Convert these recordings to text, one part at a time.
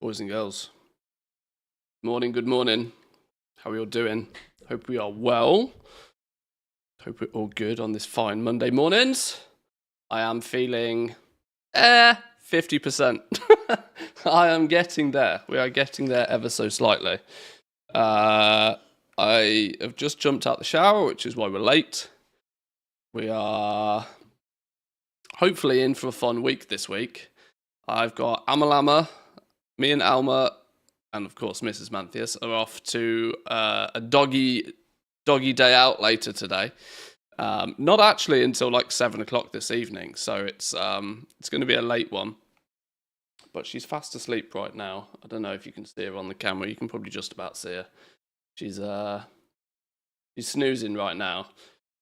Boys and girls, morning, good morning. How are you all doing? Hope we are well. Hope we're all good on this fine Monday mornings. I am feeling 50%. I am getting there. We are getting there ever so slightly. I have just jumped out the shower, which is why we're late. We are hopefully in for a fun week this week. I've got Amalama, me and Alma, and of course Mrs. Manthias are off to a doggy day out later today. Not actually until like 7 o'clock this evening, so it's going to be a late one. But she's fast asleep right now. I don't know if you can see her on the camera. You can probably just about see her. She's snoozing right now.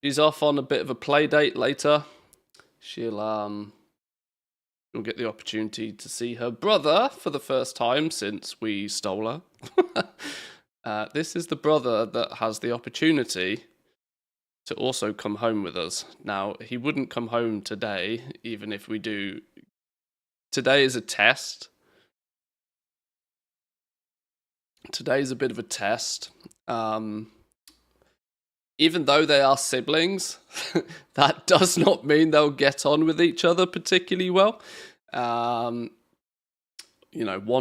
She's off on a bit of a play date later. She'll get the opportunity to see her brother for the first time since we stole her. This is the brother that has the opportunity to also come home with us. Now, he wouldn't come home today, even if we do. Today is a test. Today is a bit of a test. Even though they are siblings, that does not mean they'll get on with each other particularly well. One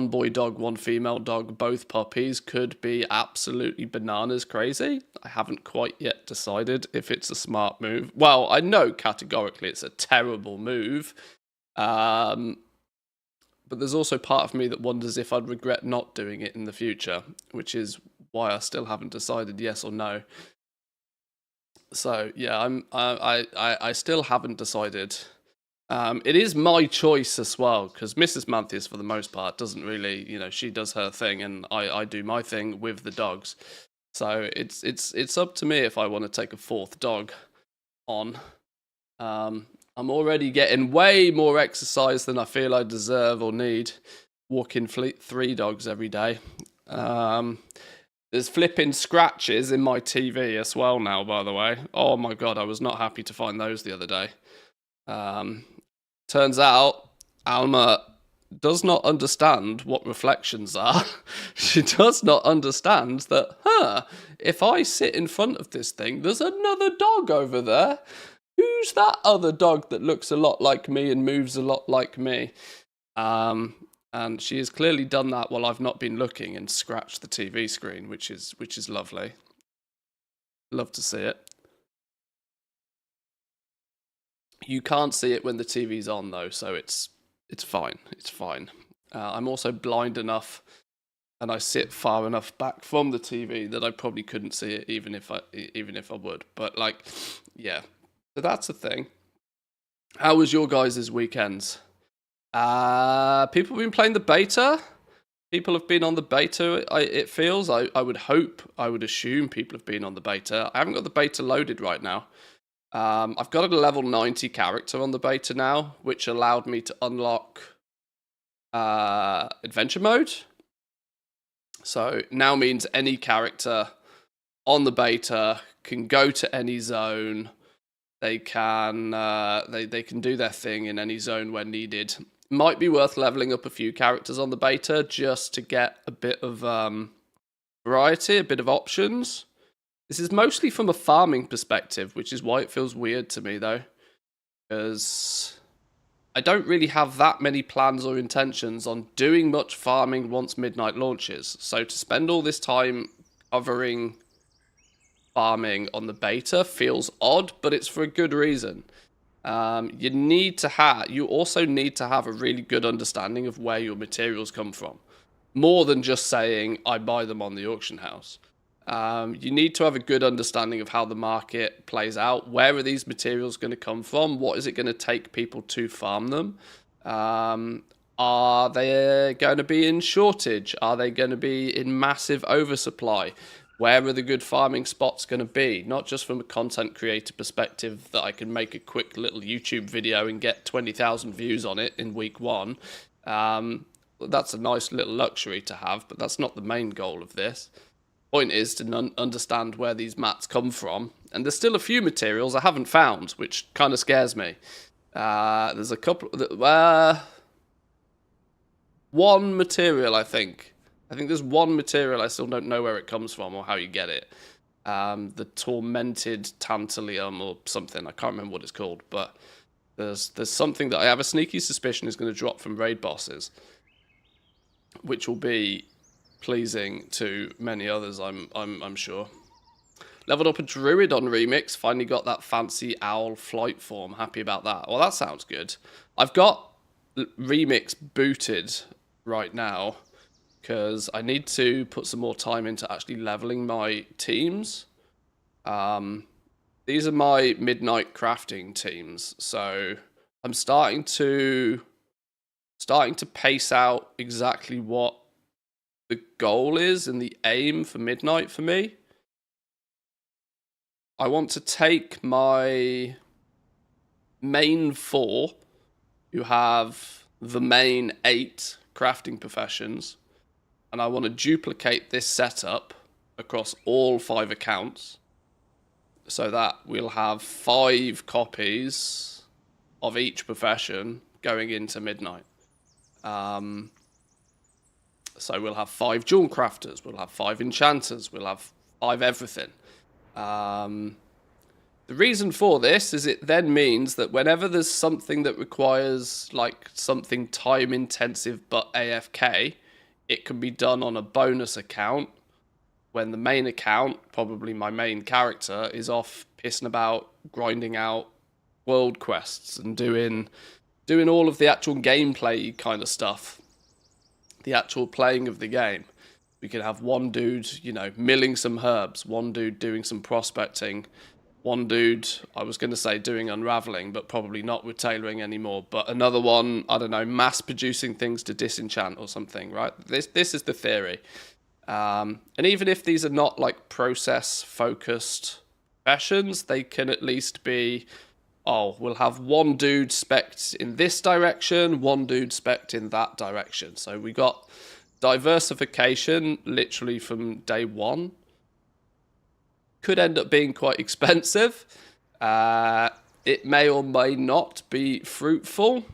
boy dog, one female dog, both puppies could be absolutely bananas crazy. I haven't quite yet decided if it's a smart move. Well, I know categorically it's a terrible move. But there's also part of me that wonders if I'd regret not doing it in the future, which is why I still haven't decided yes or no. So yeah, I still haven't decided. It is my choice as well, because Mrs. Manthias, for the most part, doesn't really, she does her thing, and I do my thing with the dogs. So it's up to me if I want to take a fourth dog on. I'm already getting way more exercise than I feel I deserve or need, walking 3 dogs every day. There's flipping scratches in my TV as well now, by the way. Oh my god, I was not happy to find those the other day. Turns out Alma does not understand what reflections are. She does not understand that, if I sit in front of this thing, there's another dog over there. Who's that other dog that looks a lot like me and moves a lot like me? And she has clearly done that while I've not been looking and scratched the TV screen, which is lovely. Love to see it. You can't see it when the TV's on though, so it's fine. It's fine. I'm also blind enough, and I sit far enough back from the TV that I probably couldn't see it even if I would. But yeah. So that's the thing. How was your guys' weekends? People have been playing the beta. People have been on the beta, it feels. I would hope, I would assume people have been on the beta. I haven't got the beta loaded right now. I've got a level 90 character on the beta now, which allowed me to unlock adventure mode. So now means any character on the beta can go to any zone. They can they can do their thing in any zone when needed. Might be worth leveling up a few characters on the beta just to get a bit of variety, a bit of options. This is mostly from a farming perspective, which is why it feels weird to me though, because I don't really have that many plans or intentions on doing much farming once midnight launches. So to spend all this time covering farming on the beta feels odd, but it's for a good reason. You also need to have a really good understanding of where your materials come from, more than just saying I buy them on the auction house. You need to have a good understanding of how the market plays out. Where are these materials going to come from? What is it going to take people to farm them? Are they going to be in shortage? Are they going to be in massive oversupply? Where are the good farming spots going to be? Not just from a content creator perspective that I can make a quick little YouTube video and get 20,000 views on it in week 1. That's a nice little luxury to have, but that's not the main goal of this. Point is to understand where these mats come from. And there's still a few materials I haven't found, which kind of scares me. There's a couple... one material, I think. I think there's one material I still don't know where it comes from or how you get it. The tormented tantalium or something. I can't remember what it's called, but there's something that I have a sneaky suspicion is going to drop from raid bosses, which will be pleasing to many others. I'm sure. Leveled up a druid on Remix. Finally got that fancy owl flight form. Happy about that. Well, that sounds good. I've got Remix booted right now because I need to put some more time into actually leveling my teams. These are my midnight crafting teams, so I'm starting to pace out exactly what the goal is and the aim for midnight for me. I want to take my main 4, who have the main 8 crafting professions, and I want to duplicate this setup across all 5 accounts so that we'll have 5 copies of each profession going into midnight. So we'll have 5 jewel crafters, we'll have 5 enchanters, we'll have 5 everything. The reason for this is it then means that whenever there's something that requires like something time intensive but AFK, it can be done on a bonus account when the main account, probably my main character, is off pissing about grinding out world quests and doing all of the actual gameplay kind of stuff, the actual playing of the game. We could have one dude, milling some herbs, one dude doing some prospecting, one dude, I was going to say doing unraveling, but probably not with tailoring anymore, but another one, I don't know, mass producing things to disenchant or something, right? This is the theory. And even if these are not like process focused professions, they can at least be, we'll have one dude spec'd in this direction, one dude spec'd in that direction. So we got diversification literally from day one. Could end up being quite expensive. It may or may not be fruitful.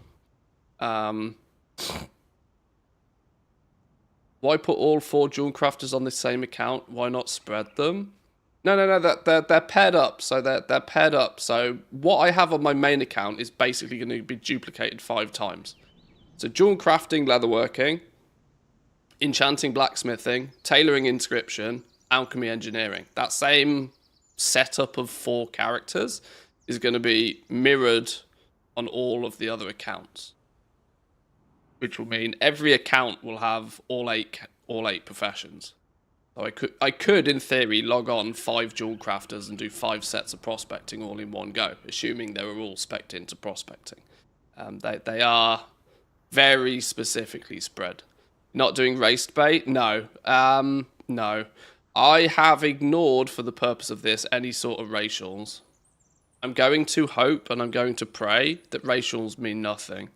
Why put all 4 jewel crafters on the same account? Why not spread them? No. They're paired up. So they're paired up. So what I have on my main account is basically going to be duplicated 5 times. So jewel crafting, leatherworking, enchanting, blacksmithing, tailoring, inscription, alchemy, engineering. That same setup of 4 characters is going to be mirrored on all of the other accounts, which will mean every account will have all eight professions. So I could in theory log on 5 jewel crafters and do 5 sets of prospecting all in one go, assuming they were all spec'd into prospecting. They are very specifically spread. Not doing raced bait? No. No. I have ignored, for the purpose of this, any sort of racials. I'm going to hope and I'm going to pray that racials mean nothing.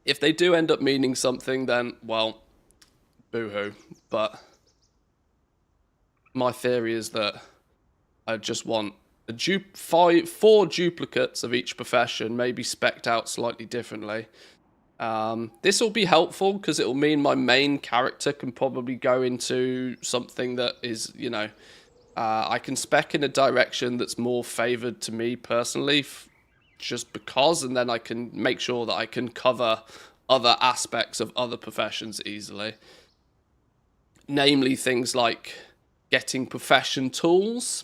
If they do end up meaning something, then, well, boo-hoo. But my theory is that I just want 4 duplicates of each profession, maybe spec'd out slightly differently. This will be helpful because it will mean my main character can probably go into something that is, I can spec in a direction that's more favored to me personally, just because, and then I can make sure that I can cover other aspects of other professions easily. Namely things like getting profession tools.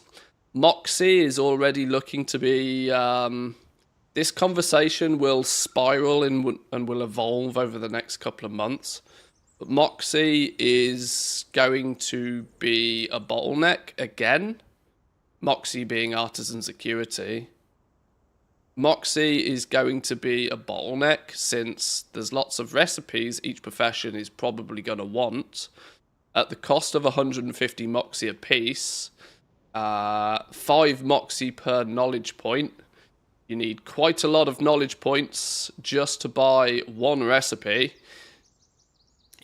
Moxie is already looking to be... This conversation will spiral and will evolve over the next couple of months. But Moxie is going to be a bottleneck again. Moxie being artisan security. Moxie is going to be a bottleneck since there's lots of recipes each profession is probably going to want. At the cost of 150 Moxie a piece, 5 Moxie per knowledge point. You need quite a lot of knowledge points just to buy 1 recipe.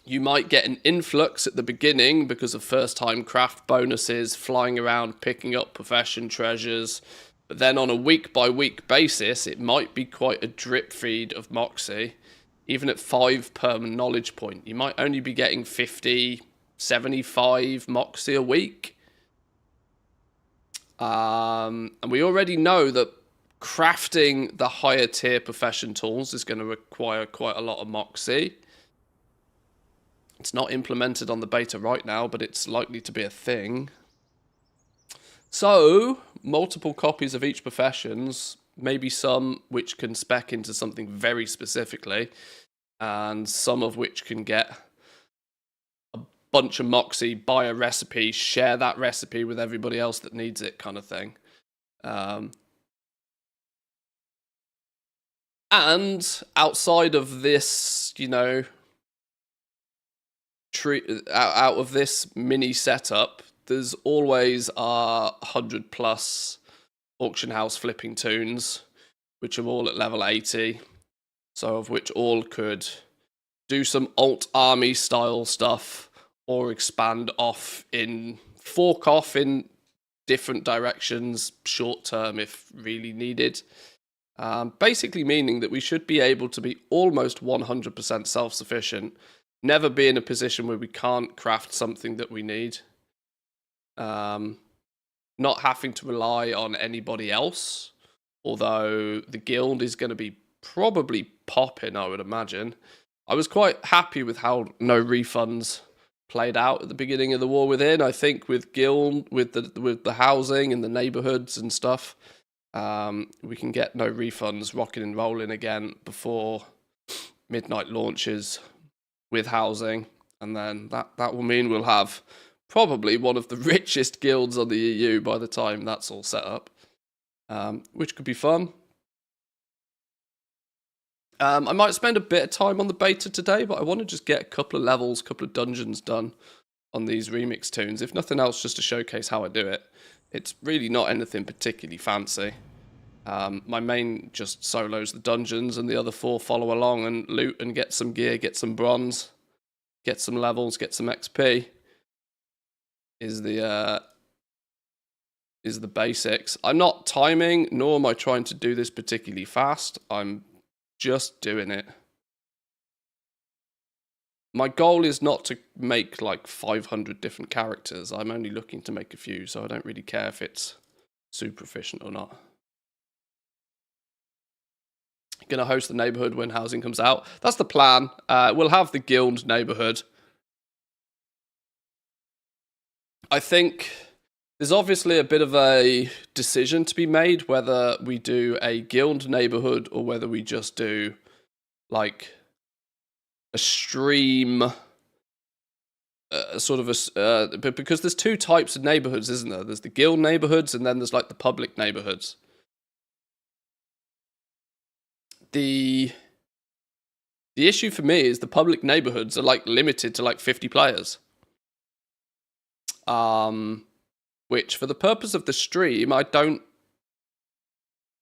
You might get an influx at the beginning because of first-time craft bonuses, flying around, picking up profession treasures, But then on a week-by-week basis, it might be quite a drip feed of Moxie. Even at 5 per knowledge point, you might only be getting 50, 75 Moxie a week. And we already know that crafting the higher tier profession tools is going to require quite a lot of Moxie. It's not implemented on the beta right now, but it's likely to be a thing. So, multiple copies of each professions, maybe some which can spec into something very specifically, and some of which can get a bunch of Moxie, buy a recipe, share that recipe with everybody else that needs it, kind of thing. And outside of this, you know, out of this mini setup, there's always our 100 plus auction house flipping toons, which are all at level 80. So of which all could do some alt army style stuff or expand off in, fork off in different directions short term if really needed. Basically meaning that we should be able to be almost 100% self-sufficient, never be in a position where we can't craft something that we need. Not having to rely on anybody else, although the guild is going to be probably popping, I would imagine. I was quite happy with how no refunds played out at the beginning of the War Within. I think with guild, with the housing and the neighborhoods and stuff, we can get no refunds rocking and rolling again before midnight launches with housing, and then that will mean we'll have probably one of the richest guilds on the EU by the time that's all set up, which could be fun. I might spend a bit of time on the beta today, but I want to just get a couple of levels, a couple of dungeons done on these remix toons. If nothing else, just to showcase how I do it. It's really not anything particularly fancy. My main just solos the dungeons, and the other 4 follow along and loot and get some gear, get some bronze, get some levels, get some XP. Is the basics. I'm not timing, nor am I trying to do this particularly fast. I'm just doing it. My goal is not to make like 500 different characters. I'm only looking to make a few, so I don't really care if it's super efficient or not. Gonna host the neighborhood when housing comes out. That's the plan. We'll have the guild neighborhood. I think there's obviously a bit of a decision to be made whether we do a guild neighborhood or whether we just do like a stream, sort of a, because there's 2 types of neighborhoods, isn't there? There's the guild neighborhoods and then there's like the public neighborhoods. The issue for me is the public neighborhoods are like limited to like 50 players. Which for the purpose of the stream, I don't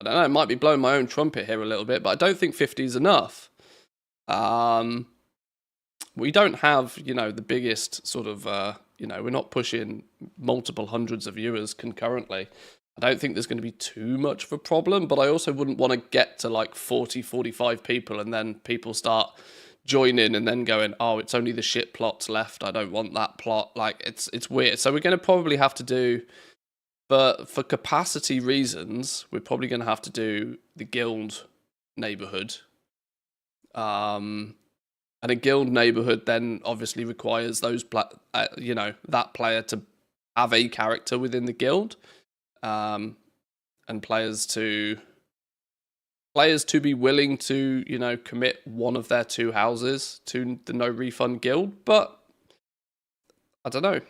know, I might be blowing my own trumpet here a little bit, but I don't think 50 is enough. We don't have, you know, the biggest sort of, you know, we're not pushing multiple hundreds of viewers concurrently. I don't think there's going to be too much of a problem, but I also wouldn't want to get to like 40, 45 people and then people start joining and then going, oh, it's only the shit plots left. I don't want that plot. Like, it's weird. So we're going to probably have to do, but for capacity reasons, we're probably going to have to do the guild neighborhood. And a guild neighborhood then obviously requires those, you know, that player to have a character within the guild. And players to be willing to, you know, commit one of their 2 houses to the no refund guild. But I don't know.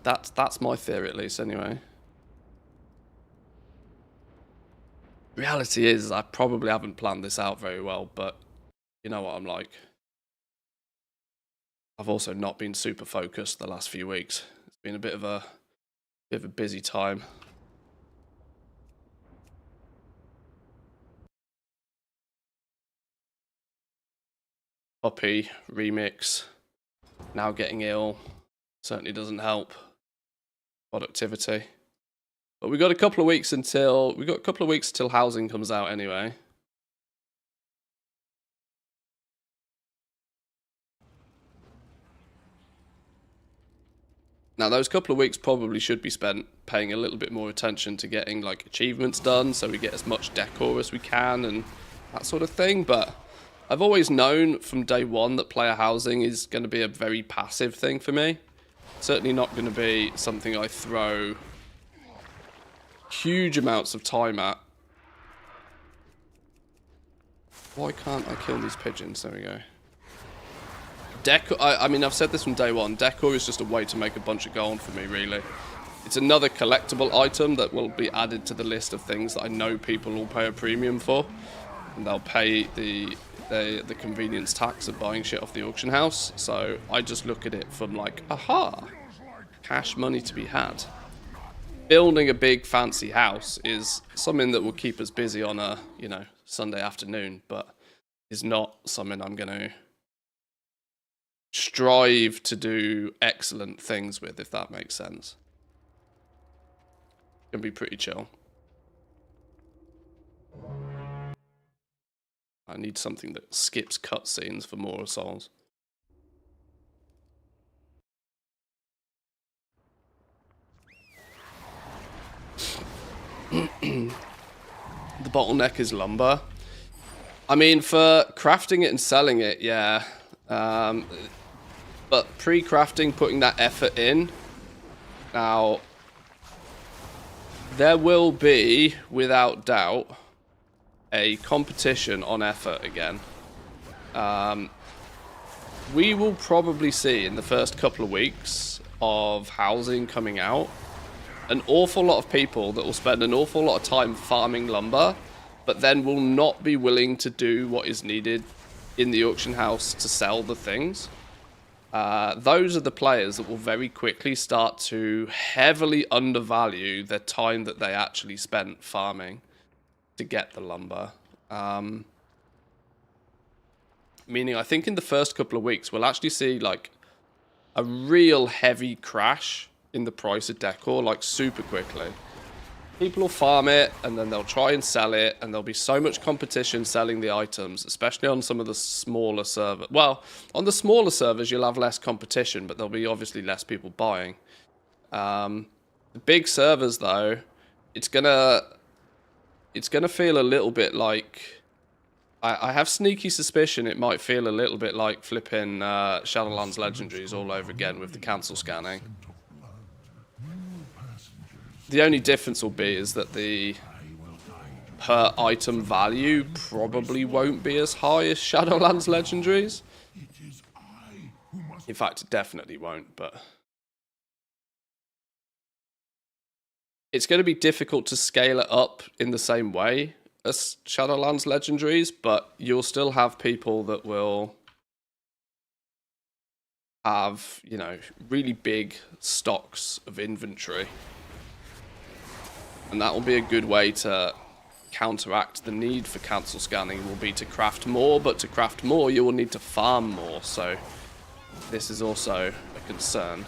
That's my theory, at least, anyway. Reality is, I probably haven't planned this out very well, but you know what I'm like. I've also not been super focused the last few weeks. It's been a bit of a busy time. Puppy remix. Now getting ill certainly doesn't help. productivity. But we got a couple of weeks until housing comes out anyway. Now, those couple of weeks probably should be spent paying a little bit more attention to getting like achievements done, so we get as much decor as we can and that sort of thing. But I've always known from day one that player housing is going to be a very passive thing for me. Certainly not going to be something I throw huge amounts of time at. Why can't I kill these pigeons? There we go. Decor, I mean, I've said this from day one. Decor is just a way to make a bunch of gold for me, really. It's another collectible item that will be added to the list of things that I know people will pay a premium for. And they'll pay the convenience tax of buying shit off the auction house. So I just look at it from like, aha, cash money to be had. Building a big fancy house is something that will keep us busy on a, you know, Sunday afternoon, but is not something I'm going to strive to do excellent things with, if that makes sense. It's gonna be pretty chill. I need something that skips cutscenes for more souls. The bottleneck is lumber. I mean, for crafting it and selling it, yeah. But pre-crafting, putting that effort in. Now, there will be, without doubt, a competition on effort again. We will probably see in the first couple of weeks of housing coming out an awful lot of people that will spend an awful lot of time farming lumber, but then will not be willing to do what is needed in the auction house to sell the things. Those are the players that will very quickly start to heavily undervalue the time that they actually spent farming to get the lumber. Meaning, I think in the first couple of weeks, we'll actually see like a real heavy crash in the price of decor, like super quickly. People will farm it, and then they'll try and sell it, and there'll be so much competition selling the items, especially on some of the smaller servers. Well, on the smaller servers, you'll have less competition, but there'll be obviously less people buying. The big servers, though, it's gonna feel a little bit like... I have sneaky suspicion it might feel a little bit like flipping Shadowlands Legendaries all over again with the cancel scanning. The only difference will be is that the per item value probably won't be as high as Shadowlands Legendaries. In fact, it definitely won't, but... It's going to be difficult to scale it up in the same way as Shadowlands Legendaries, but you'll still have people that will have, you know, really big stocks of inventory. And that will be a good way to counteract the need for cancel scanning, will be to craft more, but to craft more you will need to farm more, so this is also a concern.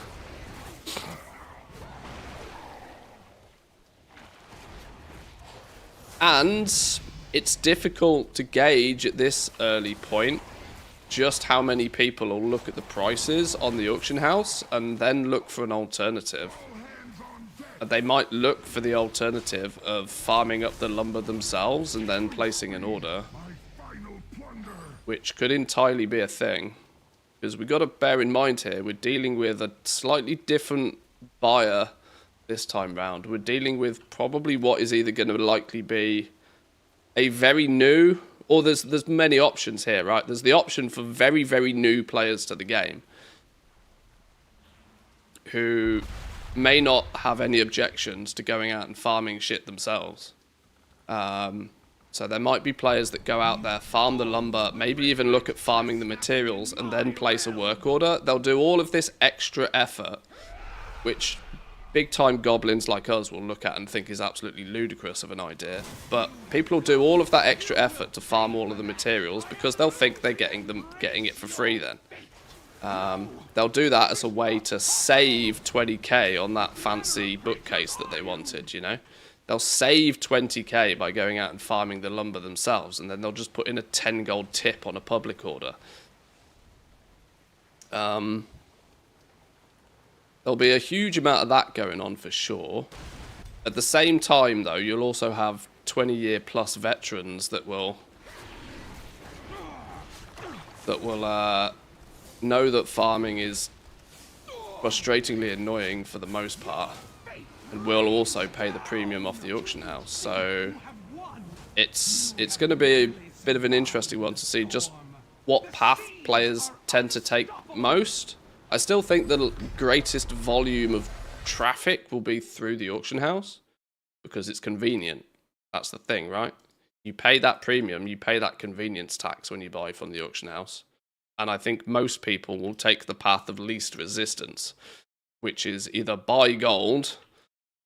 And it's difficult to gauge at this early point just how many people will look at the prices on the auction house and then look for an alternative. They might look for the alternative of farming up the lumber themselves and then placing an order, which could entirely be a thing. Because we've got to bear in mind here, we're dealing with a slightly different buyer this time round. We're dealing with probably what is either going to likely be a very new, or there's many options here, right? There's the option for very, very new players to the game who may not have any objections to going out and farming shit themselves. So there might be players that go out there, farm the lumber, maybe even look at farming the materials and then place a work order. They'll do all of this extra effort, which big-time goblins like us will look at and think is absolutely ludicrous of an idea. But people will do all of that extra effort to farm all of the materials because they'll think they're getting it for free then. They'll do that as a way to save 20k on that fancy bookcase that they wanted, you know? They'll save 20k by going out and farming the lumber themselves, and then they'll just put in a 10 gold tip on a public order. There'll be a huge amount of that going on for sure. At the same time, though, you'll also have 20-year plus veterans that will know that farming is frustratingly annoying for the most part, and will also pay the premium off the auction house. So it's going to be a bit of an interesting one to see just what path players tend to take most. I still think the greatest volume of traffic will be through the auction house because it's convenient. That's the thing, right? You pay that premium, you pay that convenience tax when you buy from the auction house. And I think most people will take the path of least resistance, which is either buy gold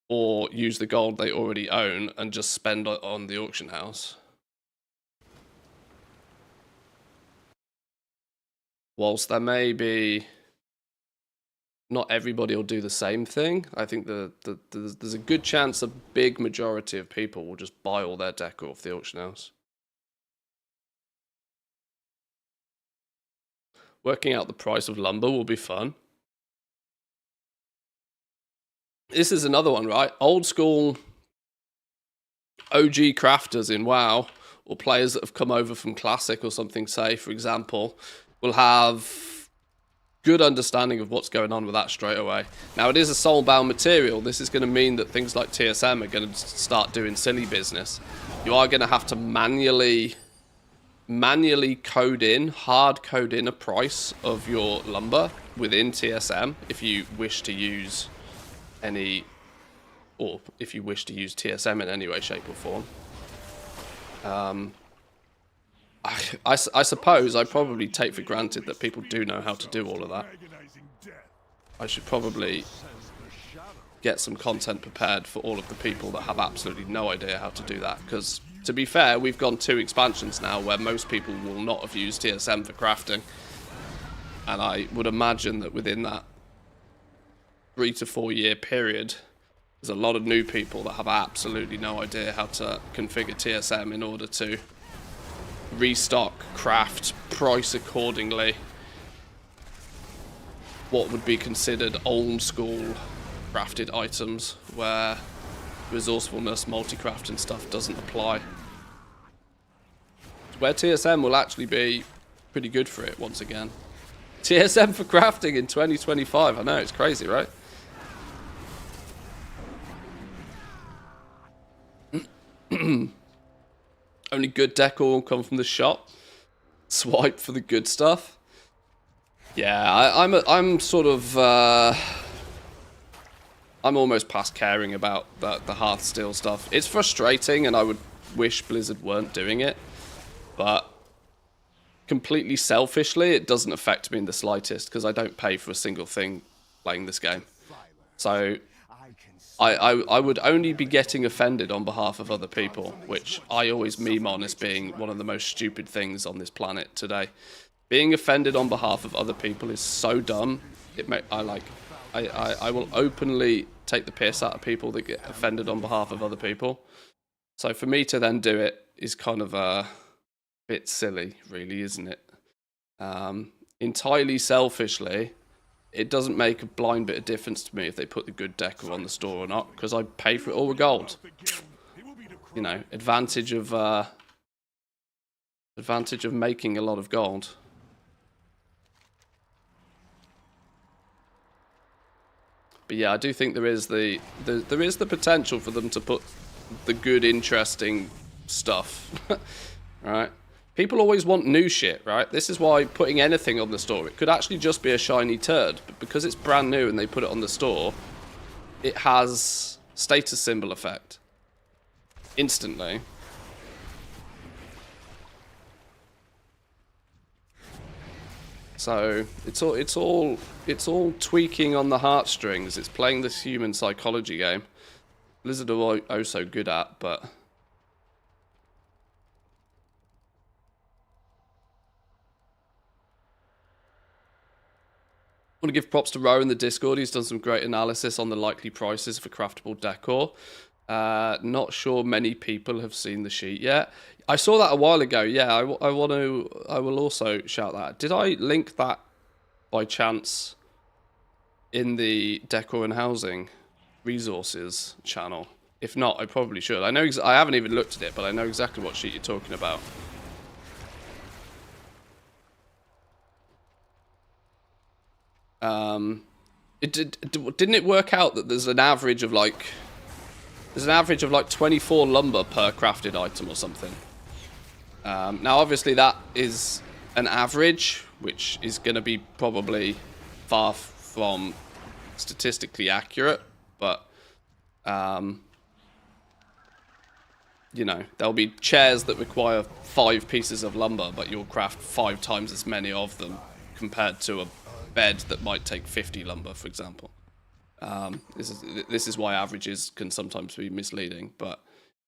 or use the gold they already own and just spend it on the auction house. Whilst there may be... not everybody will do the same thing. I think there's a good chance a big majority of people will just buy all their decor off the auction house. Working out the price of lumber will be fun. This is another one, right? Old school OG crafters in WoW, or players that have come over from Classic or something, say, for example, will have good understanding of what's going on with that straight away. Now, it is a soul-bound material. This is going to mean that things like TSM are going to start doing silly business. You are going to have to manually hard code in a price of your lumber within TSM if you wish to use TSM in any way, shape or form. I suppose I probably take for granted that people do know how to do all of that. I should probably get some content prepared for all of the people that have absolutely no idea how to do that, because to be fair, we've gone 2 expansions now where most people will not have used TSM for crafting, and I would imagine that within that 3 to 4 year period, there's a lot of new people that have absolutely no idea how to configure TSM in order to restock, craft, price accordingly what would be considered old school crafted items where resourcefulness, multi-craft and stuff doesn't apply. Where TSM will actually be pretty good for it once again. TSM for crafting in 2025, I know, it's crazy, right? Only good decor will come from the shop. Swipe for the good stuff. Yeah, I'm sort of I'm almost past caring about the Hearthsteel stuff. It's frustrating, and I would wish Blizzard weren't doing it, but completely selfishly, it doesn't affect me in the slightest because I don't pay for a single thing playing this game. So I would only be getting offended on behalf of other people, which I always meme on as being one of the most stupid things on this planet today. Being offended on behalf of other people is so dumb. I will openly take the piss out of people that get offended on behalf of other people. So for me to then do it is kind of a bit silly, really, isn't it? Entirely selfishly, it doesn't make a blind bit of difference to me if they put the good decor on the store or not, because I pay for it all with gold. You know, advantage of making a lot of gold. But yeah, I do think there is the potential for them to put the good, interesting stuff. Right? People always want new shit, right? This is why putting anything on the store, it could actually just be a shiny turd, but because it's brand new and they put it on the store, it has status symbol effect. Instantly. So it's all tweaking on the heartstrings. It's playing this human psychology game. Blizzard are oh so good at, but I want to give props to Ro in the Discord. He's done some great analysis on the likely prices for craftable decor. Not sure many people have seen the sheet yet. I saw that a while ago. Yeah, I will also shout that. Did I link that by chance in the decor and housing resources channel? If not, I probably should. I know I haven't even looked at it, but I know exactly what sheet you're talking about. Didn't it work out that there's an average of like 24 lumber per crafted item or something? Now, obviously, that is an average, which is going to be probably far from statistically accurate, but you know, there'll be chairs that require 5 pieces of lumber, but you'll craft 5 times as many of them compared to a bed that might take 50 lumber, for example. This is why averages can sometimes be misleading, but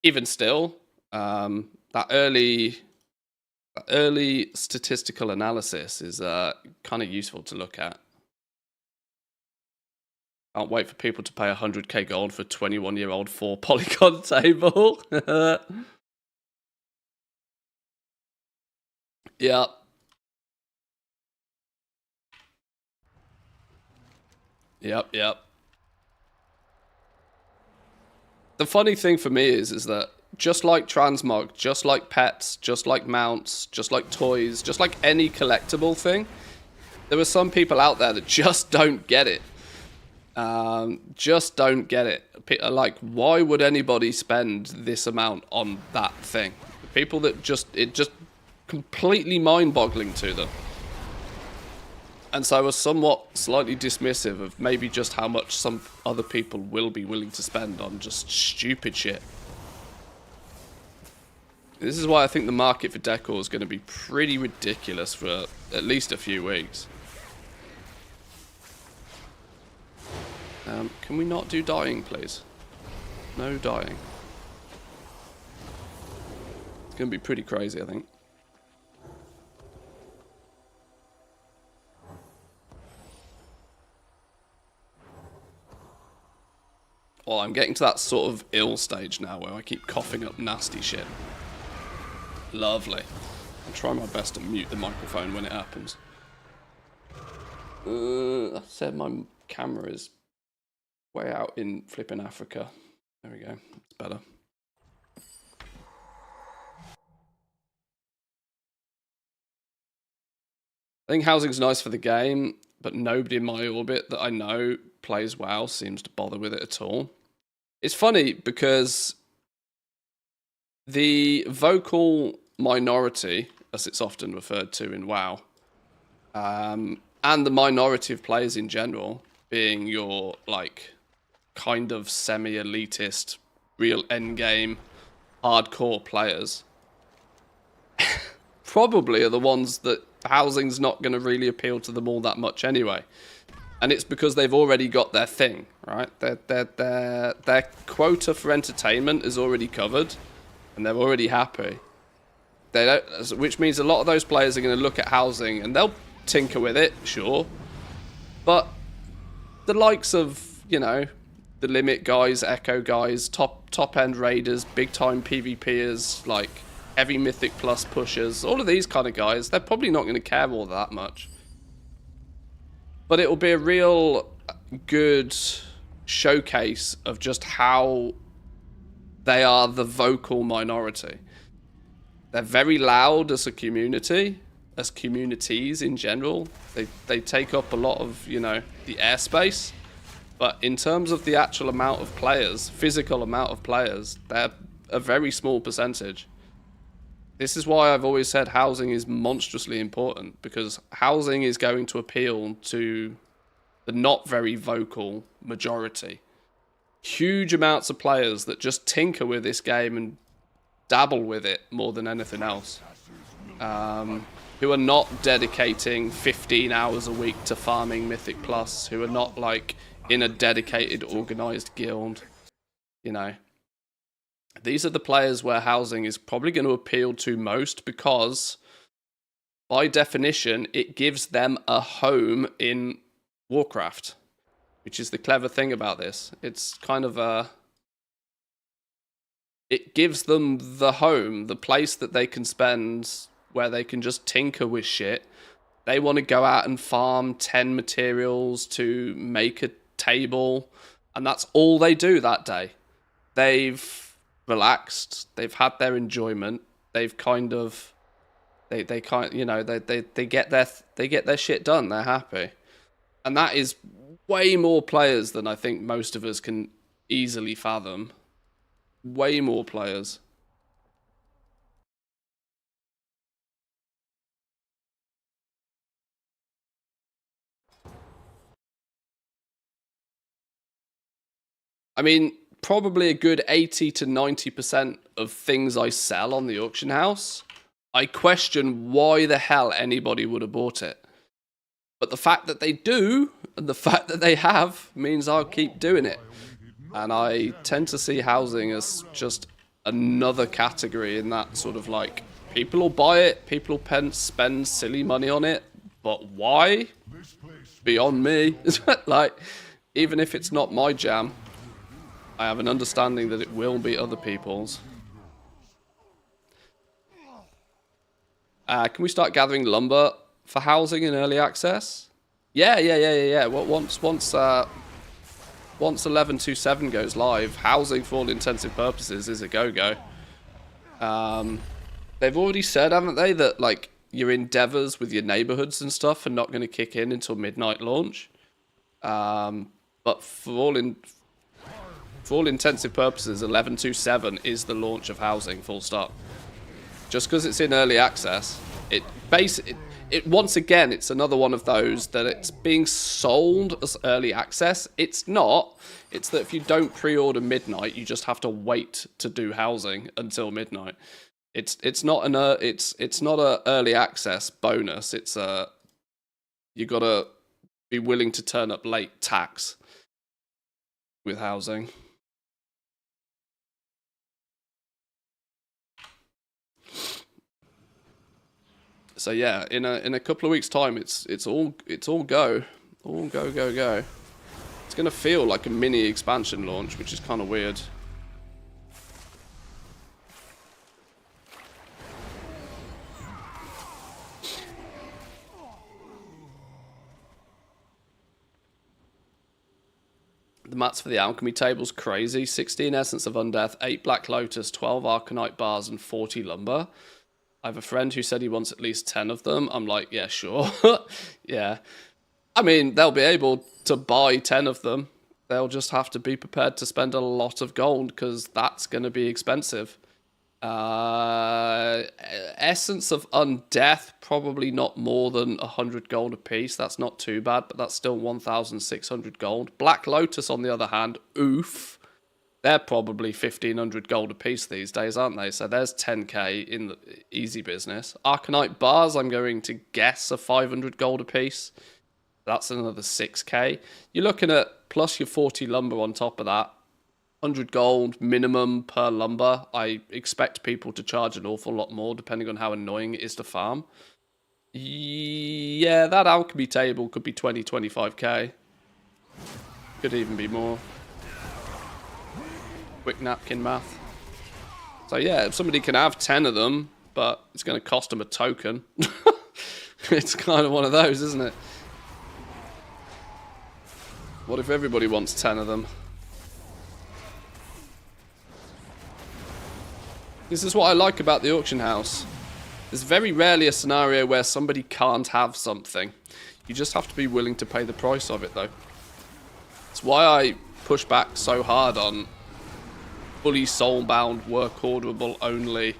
even still, that early statistical analysis is kind of useful to look at. Can't wait for people to pay 100k gold for a 21-year-old 4-polygon table. Yeah. Yep. The funny thing for me is that just like transmog, just like pets, just like mounts, just like toys, just like any collectible thing, there are some people out there that just don't get it. Just don't get it. Like, why would anybody spend this amount on that thing? People that it just completely mind-boggling to them. And so I was somewhat slightly dismissive of maybe just how much some other people will be willing to spend on just stupid shit. This is why I think the market for decor is going to be pretty ridiculous for at least a few weeks. Can we not do dying, please? No dying. It's going to be pretty crazy, I think. Well, I'm getting to that sort of ill stage now where I keep coughing up nasty shit. Lovely. I'll try my best to mute the microphone when it happens. I said my camera is way out in flipping Africa. There we go. It's better. I think housing's nice for the game, but nobody in my orbit that I know plays WoW seems to bother with it at all. It's funny because the vocal minority, as it's often referred to in WoW, and the minority of players in general, being your, like, kind of semi-elitist, real endgame, hardcore players, probably are the ones that housing's not going to really appeal to them all that much anyway. And it's because they've already got their thing, right? Their quota for entertainment is already covered, and they're already happy. They don't, which means a lot of those players are going to look at housing and they'll tinker with it, sure. But the likes of, you know, the Limit guys, Echo guys, top end raiders, big time PvPers, like heavy Mythic Plus pushers, all of these kind of guys, they're probably not going to care all that much. But it will be a real good showcase of just how they are the vocal minority. They're very loud as a community, as communities in general. They take up a lot of, you know, the airspace. But in terms of the actual amount of players, physical amount of players, they're a very small percentage. This is why I've always said housing is monstrously important, because housing is going to appeal to the not very vocal majority. Huge amounts of players that just tinker with this game and dabble with it more than anything else. Who are not dedicating 15 hours a week to farming Mythic Plus, who are not like in a dedicated organized guild, you know. These are the players where housing is probably going to appeal to most, because by definition it gives them a home in Warcraft, which is the clever thing about this. It's kind of it gives them the home, the place that they can spend where they can just tinker with shit. They want to go out and farm 10 materials to make a table, and that's all they do that day. They've relaxed, they've had their enjoyment, they've kind of they kind you know they get their shit done, they're happy. And that is way more players than I think most of us can easily fathom. Way more players. I mean, probably a good 80 to 90% of things I sell on the auction house, I question why the hell anybody would have bought it. But the fact that they do, and the fact that they have, means I'll keep doing it. And I tend to see housing as just another category in that sort of like, people will buy it, people will spend silly money on it, but why? Beyond me. Like, even if it's not my jam, I have an understanding that it will be other people's. Can we start gathering lumber for housing in early access? Yeah. Well, once 11.27 goes live, housing for all intensive purposes is a go-go. They've already said, haven't they, that like your endeavors with your neighborhoods and stuff are not going to kick in until midnight launch. But for all intensive purposes, 11.27 is the launch of housing, full stop. Just because it's in early access, it once again, it's another one of those that it's being sold as early access. It's not. It's that if you don't pre-order midnight, you just have to wait to do housing until midnight. It's not a early access bonus. It's you gotta be willing to turn up late tax with housing. So yeah, in a couple of weeks' time, it's all go. It's gonna feel like a mini expansion launch, which is kind of weird. The mats for the alchemy table's crazy. 16 Essence of Undeath, 8 Black Lotus, 12 Arcanite bars, and 40 lumber. I have a friend who said he wants at least 10 of them. I'm like, yeah, sure. Yeah. I mean, they'll be able to buy 10 of them. They'll just have to be prepared to spend a lot of gold, because that's going to be expensive. Essence of Undeath, probably not more than 100 gold a piece. That's not too bad, but that's still 1,600 gold. Black Lotus, on the other hand, oof. They're probably 1,500 gold a piece these days, aren't they? So there's 10k in the easy business. Arcanite bars, I'm going to guess, are 500 gold a piece. That's another 6k. You're looking at plus your 40 lumber on top of that. 100 gold minimum per lumber. I expect people to charge an awful lot more depending on how annoying it is to farm. Yeah, that alchemy table could be 20, 25k. Could even be more. Quick napkin math. So yeah, if somebody can have 10 of them, but it's going to cost them a token. It's kind of one of those, isn't it? What if everybody wants 10 of them? This is what I like about the auction house. There's very rarely a scenario where somebody can't have something. You just have to be willing to pay the price of it, though. It's why I push back so hard on fully soul-bound, work-orderable only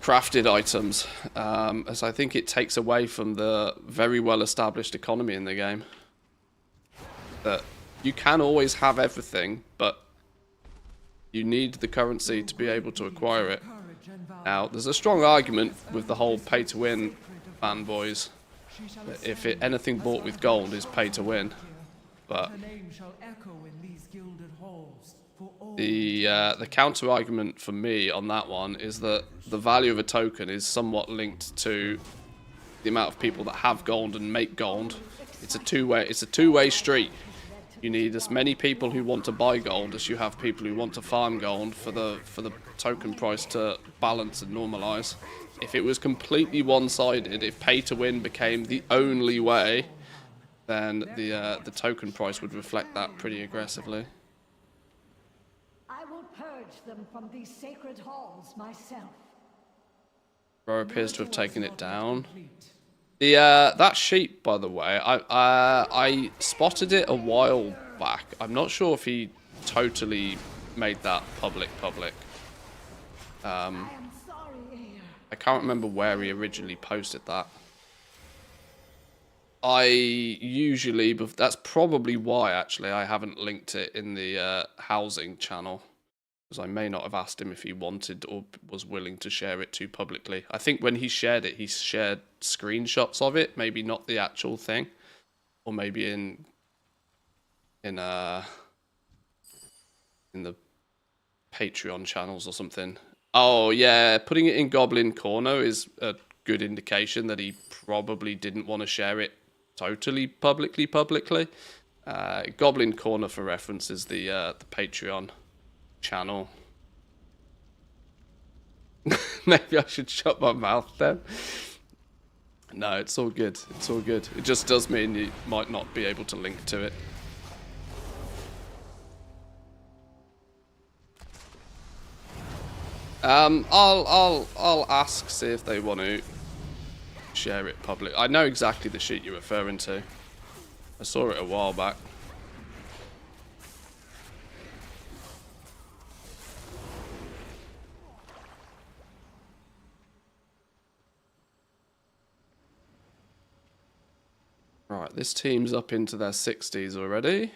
crafted items, as I think it takes away from the very well-established economy in the game. That you can always have everything, but you need the currency to be able to acquire it. Now, there's a strong argument with the whole pay-to-win fanboys. If anything bought with gold is pay-to-win, but the counter argument for me on that one is that the value of a token is somewhat linked to the amount of people that have gold and make gold. It's a two-way street. You need as many people who want to buy gold as you have people who want to farm gold for the token price to balance and normalize. If it was completely one-sided, if pay to win became the only way, then the token price would reflect that pretty aggressively. I will purge them from these sacred halls myself. Bro appears to have taken it down. That sheep, by the way, I spotted it a while back. I'm not sure if he totally made that public. I can't remember where he originally posted that. That's probably why actually I haven't linked it in the housing channel. Because I may not have asked him if he wanted or was willing to share it too publicly. I think when he shared it, he shared screenshots of it, maybe not the actual thing, or maybe in the Patreon channels or something. Oh yeah, putting it in Goblin Corner is a good indication that he probably didn't want to share it totally publicly. Goblin Corner, for reference, is the Patreon channel. Maybe I should shut my mouth then. No, it's all good. It's all good. It just does mean you might not be able to link to it. I'll ask, see if they want to share it public. I know exactly the sheet you're referring to. I saw it a while back. Right, this team's up into their 60s already.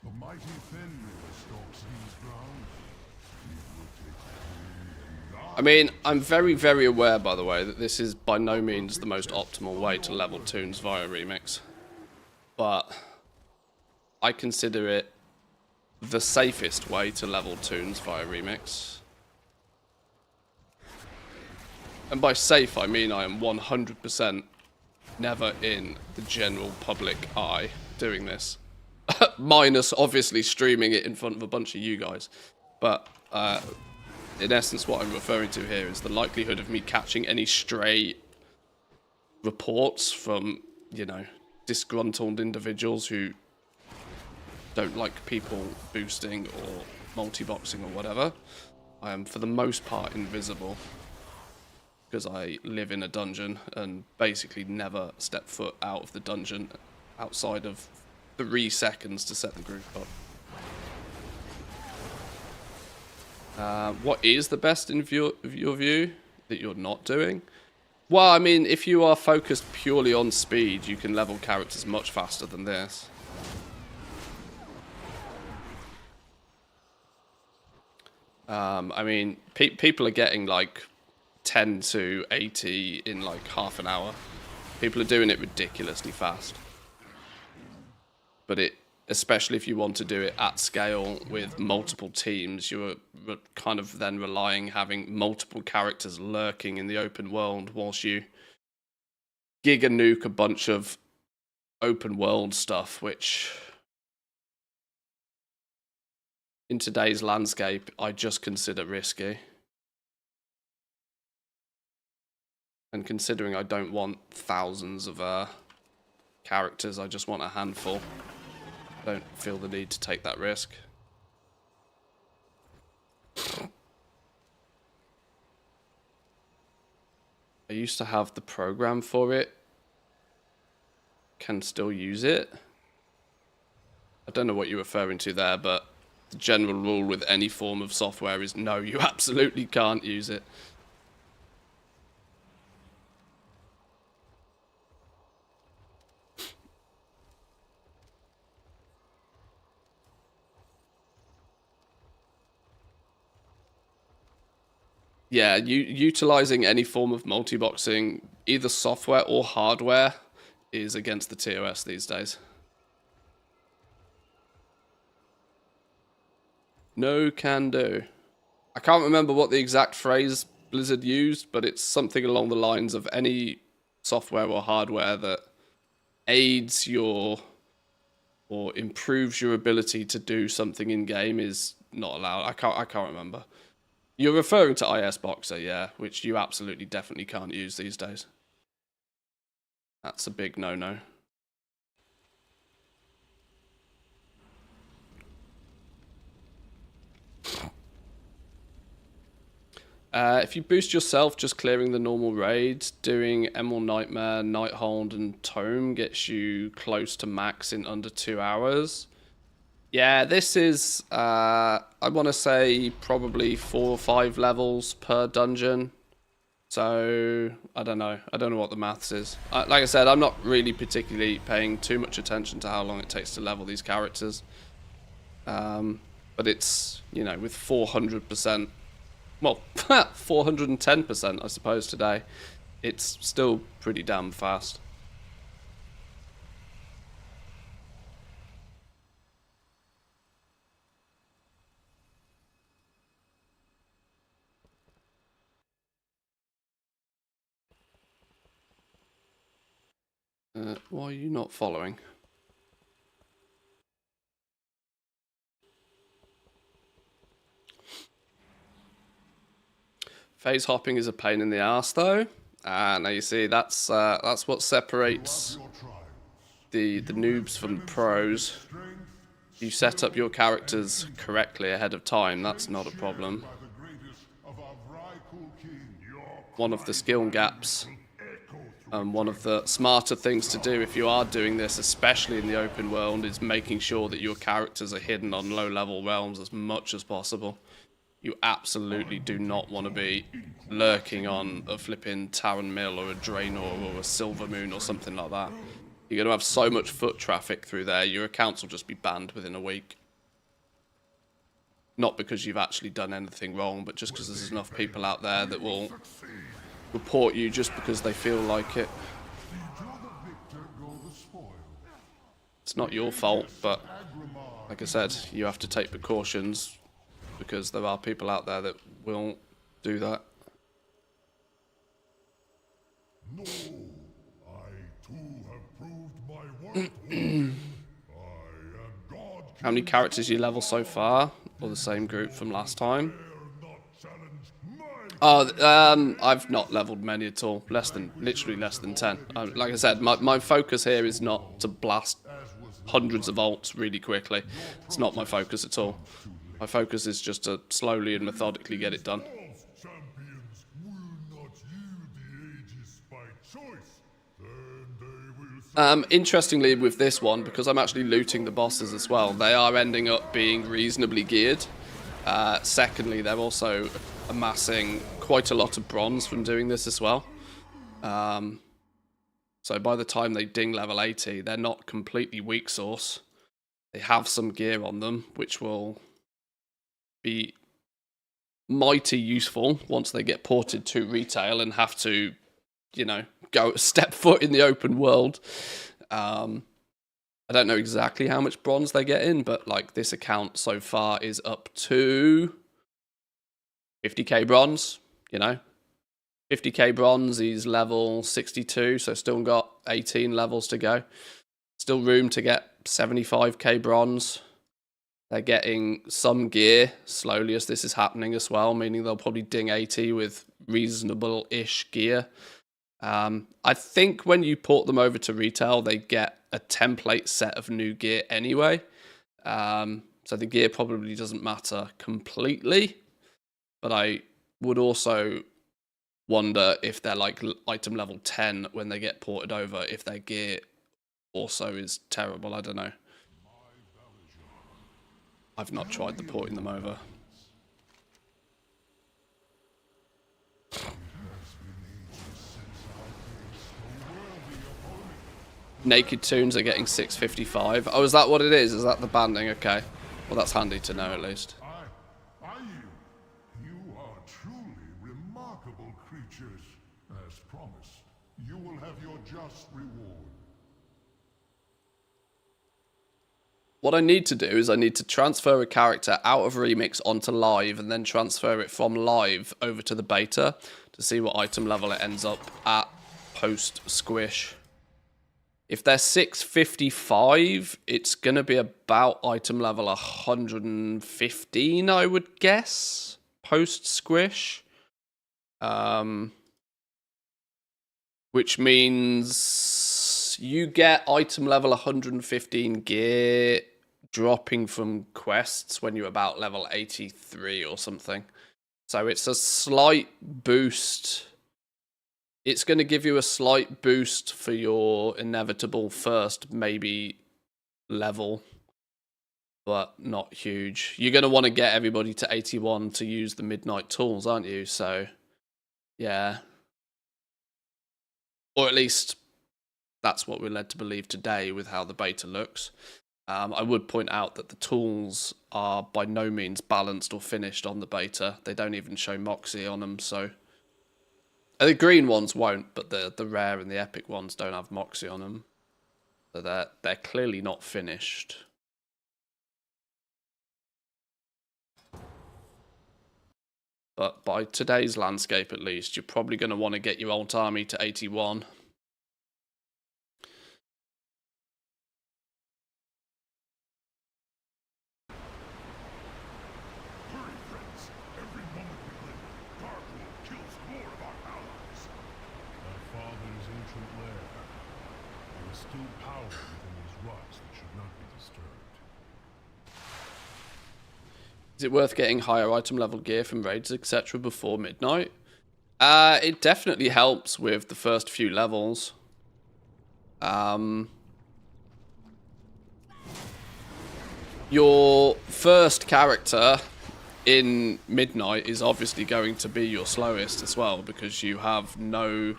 The mighty Fenrir stalks these grounds. I mean, I'm very, very aware, by the way, that this is by no means the most optimal way to level toons via remix. But I consider it the safest way to level toons via remix. And by safe, I mean I am 100% never in the general public eye doing this. Minus, obviously, streaming it in front of a bunch of you guys. But in essence, what I'm referring to here is the likelihood of me catching any stray reports from, you know, disgruntled individuals who don't like people boosting or multi-boxing or whatever. I am, for the most part, invisible. Because I live in a dungeon and basically never step foot out of the dungeon outside of 3 seconds to set the group up. What is the best in your view that you're not doing? Well, I mean, if you are focused purely on speed, you can level characters much faster than this. I mean, people are getting like 10 to 80 in like half an hour. People are doing it ridiculously fast. But especially if you want to do it at scale with multiple teams, you're kind of then having multiple characters lurking in the open world whilst you giga nuke a bunch of open world stuff, which in today's landscape, I just consider risky. And considering I don't want thousands of characters, I just want a handful. I don't feel the need to take that risk. I used to have the program for it. Can still use it. I don't know what you're referring to there, but the general rule with any form of software is no, you absolutely can't use it. Yeah, utilizing any form of multi-boxing, either software or hardware, is against the TOS these days. No can do. I can't remember what the exact phrase Blizzard used, but it's something along the lines of any software or hardware that aids your or improves your ability to do something in game is not allowed. I can't remember. You're referring to IS Boxer, yeah, which you absolutely definitely can't use these days. That's a big no-no. If you boost yourself, just clearing the normal raids, doing Emerald Nightmare, Nighthold, and Tome gets you close to max in under 2 hours. Yeah, this is, I want to say, probably 4 or 5 levels per dungeon. So, I don't know. I don't know what the maths is. Like I said, I'm not really particularly paying too much attention to how long it takes to level these characters. But it's, you know, with 400%, well, 410%, I suppose, today, it's still pretty damn fast. Why are you not following? Phase hopping is a pain in the ass, though. Now you see that's what separates the noobs from the pros. You set up your characters correctly ahead of time. That's not a problem. One of the skill gaps. One of the smarter things to do if you are doing this, especially in the open world, is making sure that your characters are hidden on low-level realms as much as possible. You absolutely do not want to be lurking on a flipping Taran Mill or a Draenor or a Silver Moon or something like that. You're going to have so much foot traffic through there, your accounts will just be banned within a week. Not because you've actually done anything wrong, but just because there's enough people out there that will report you just because they feel like it. It's not your fault, but like I said, you have to take precautions because there are people out there that will do that. No, I too have proved my worth. I am God. How many characters you level so far? Or the same group from last time? Oh, I've not leveled many at all. Literally less than 10. Like I said, my focus here is not to blast hundreds of ults really quickly. It's not my focus at all. My focus is just to slowly and methodically get it done. Interestingly, with this one, because I'm actually looting the bosses as well, they are ending up being reasonably geared. Secondly, they're also amassing quite a lot of bronze from doing this as well. So by the time they ding level 80, they're not completely weak sauce. They have some gear on them, which will be mighty useful once they get ported to retail and have to, you know, go step foot in the open world. I don't know exactly how much bronze they get in, but like this account so far is up to 50k bronze, you know. 50k bronze is level 62, so still got 18 levels to go. Still room to get 75k bronze. They're getting some gear slowly as this is happening as well, meaning they'll probably ding 80 with reasonable-ish gear. I think when you port them over to retail, they get a template set of new gear anyway. So the gear probably doesn't matter completely, but I would also wonder if they're like item level 10 when they get ported over, if their gear also is terrible. I don't know. I've not tried the porting them over. Naked Toons are getting 655. Oh, is that what it is? Is that the banding? Okay. Well, that's handy to know at least. You are truly remarkable. creatures. As promised, you will have your just reward. What I need to do is I need to transfer a character out of Remix onto Live and then transfer it from Live over to the beta to see what item level it ends up at post-squish. If they're 655, it's going to be about item level 115, I would guess, post-squish. Which means you get item level 115 gear dropping from quests when you're about level 83 or something. So it's a slight boost. It's going to give you a slight boost for your inevitable first maybe level, but not huge. You're going to want to get everybody to 81 to use the midnight tools, aren't you? So, yeah. Or at least that's what we're led to believe today with how the beta looks. I would point out that the tools are by no means balanced or finished on the beta. They don't even show Moxie on them, so... The green ones won't, but the rare and the epic ones don't have Moxie on them. So they're clearly not finished. But by today's landscape at least, you're probably going to want to get your alt army to 81. Is it worth getting higher item level gear from raids, etc. before midnight? It definitely helps with the first few levels. Your first character in midnight is obviously going to be your slowest as well, because you have no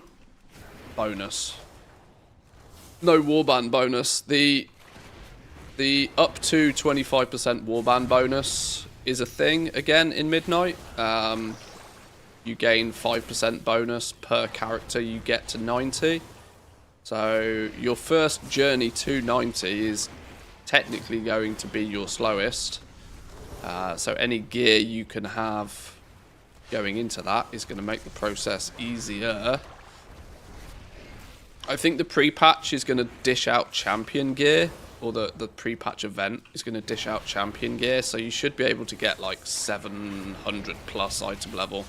bonus. No warband bonus. The up to 25% warband bonus is a thing again in midnight. You gain 5% bonus per character you get to 90. So your first journey to 90 is technically going to be your slowest. So any gear you can have going into that is going to make the process easier. I think the pre-patch is going to dish out champion gear, or the pre-patch event is going to dish out champion gear, so you should be able to get like 700 plus item level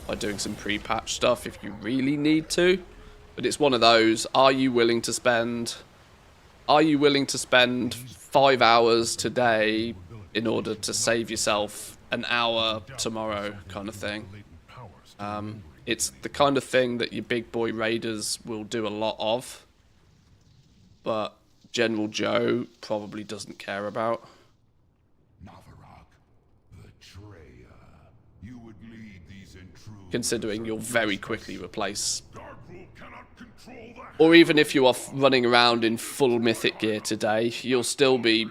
by doing some pre-patch stuff if you really need to. But it's one of those, are you willing to spend 5 hours today in order to save yourself an hour tomorrow kind of thing? It's the kind of thing that your big boy raiders will do a lot of, but General Joe probably doesn't care about. You would lead these intruders, considering you'll very quickly replace, or even if you are running around in full mythic gear today, you'll still be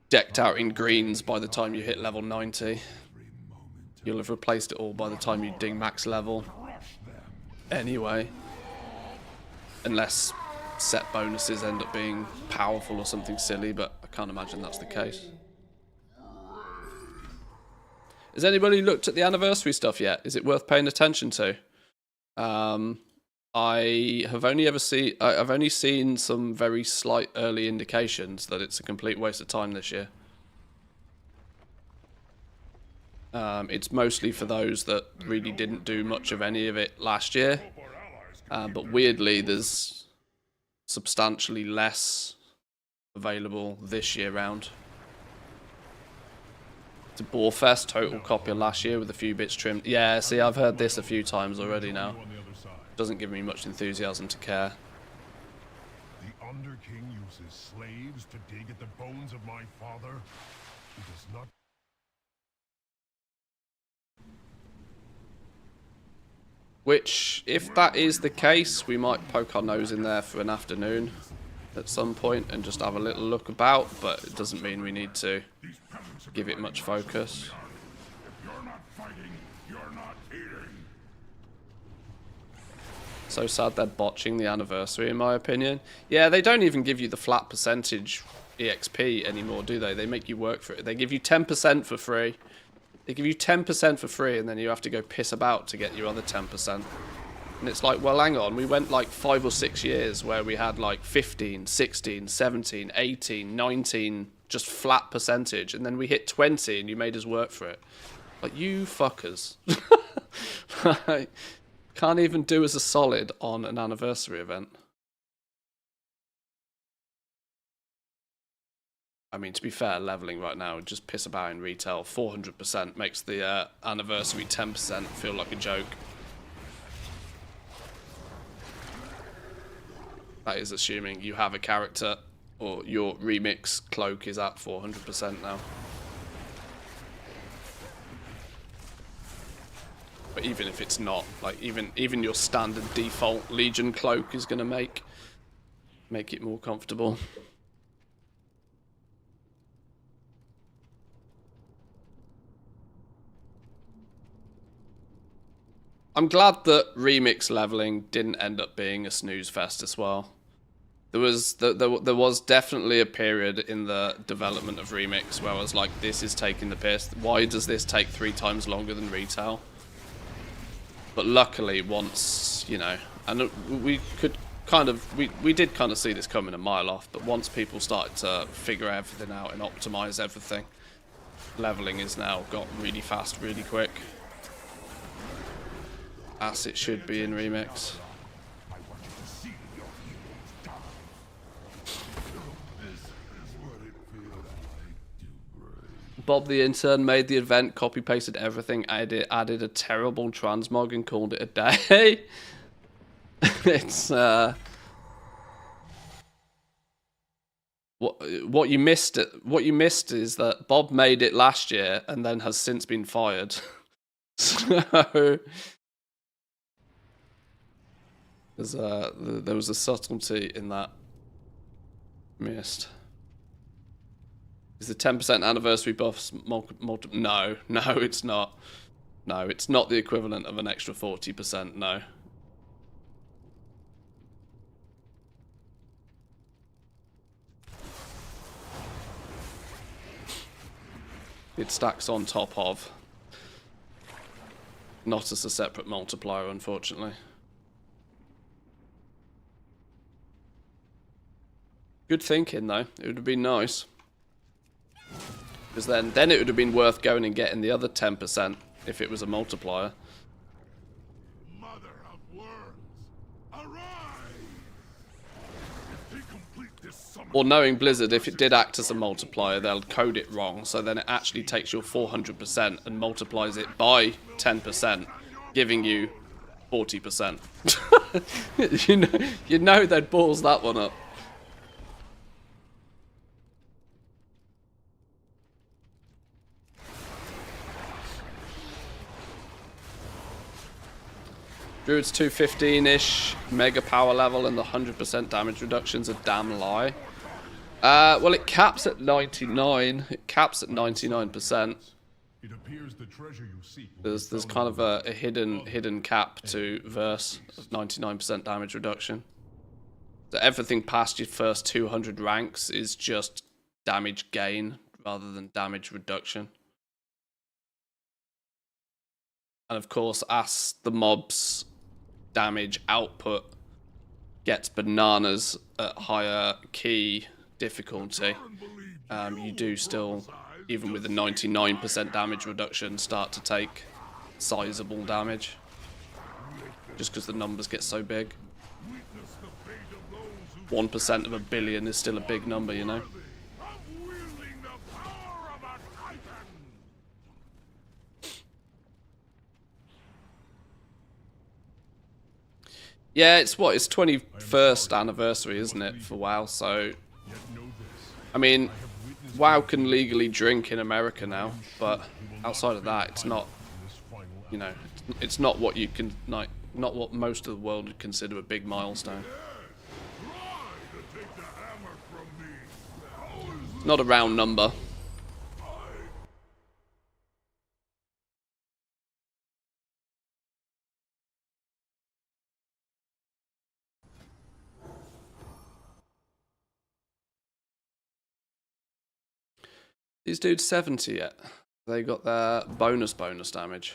decked out in greens by the time you hit level 90. You'll have replaced it all by the time you ding max level anyway, unless set bonuses end up being powerful or something silly, but I can't imagine that's the case. Has anybody looked at the anniversary stuff yet? Is it worth paying attention to? I've only seen some very slight early indications that it's a complete waste of time this year. It's mostly for those that really didn't do much of any of it last year. But weirdly, there's substantially less available this year round. It's a Boarfest total copy of last year with a few bits trimmed. Yeah, see, I've heard this a few times already now. Doesn't give me much enthusiasm to care. The Underking uses slaves to dig at the bones of my father. He does not. Which, if that is the case, we might poke our nose in there for an afternoon at some point and just have a little look about, but it doesn't mean we need to give it much focus. If you're not fighting, you're not eating. So sad they're botching the anniversary, in my opinion. Yeah, they don't even give you the flat percentage EXP anymore, do they? They make you work for it. They give you 10% for free. They give you 10% for free, and then you have to go piss about to get your other 10%. And it's like, well, hang on. We went like 5 or 6 years where we had like 15, 16, 17, 18, 19, just flat percentage. And then we hit 20 and you made us work for it. Like, you fuckers. Like, can't even do us a solid on an anniversary event. I mean, to be fair, leveling right now, just piss about in retail. 400% makes the anniversary 10% feel like a joke. That is assuming you have a character or your remix cloak is at 400% now. But even if it's not, like even your standard default Legion cloak is gonna make it more comfortable. I'm glad that remix leveling didn't end up being a snooze fest as well. There was definitely a period in the development of remix where I was like, this is taking the piss. Why does this take 3 times longer than retail? But luckily, once, you know, and we could kind of, we did kind of see this coming a mile off, but once people started to figure everything out and optimize everything, leveling is now got really fast, really quick. As it should be in remix. Bob the intern made the event, copy-pasted everything, added a terrible transmog and called it a day. It's, what you missed is that Bob made it last year and then has since been fired. So, there was a subtlety in that missed. Is the 10% anniversary buffs no, it's not. No, it's not the equivalent of an extra 40%, no. It stacks on top of. Not as a separate multiplier, unfortunately. Good thinking, though. It would have been nice. Because then it would have been worth going and getting the other 10% if it was a multiplier. Mother of worms, arise! If they complete this summer, Or knowing Blizzard, if it did act as a multiplier, they'll code it wrong, so then it actually takes your 400% and multiplies it by 10%, giving you 40%. you know they'd balls that one up. Druid's 215-ish mega power level and the 100% damage reduction's a damn lie. Well, it caps at 99. It caps at 99%. it appears the treasure you seek will There's kind of a hidden cap to verse of 99% damage reduction. So everything past your first 200 ranks is just damage gain rather than damage reduction. And of course, as the mobs damage output gets bananas at higher key difficulty, you do still, even with a 99% damage reduction, start to take sizable damage. Just because the numbers get so big. 1% of a billion is still a big number, you know? Yeah, it's 21st anniversary, isn't it, for WoW? So, I mean, WoW can legally drink in America now, but outside of that, it's not, you know, it's not what you can, like, not what most of the world would consider a big milestone. Not a round number. These dudes 70 yet? They got their bonus damage.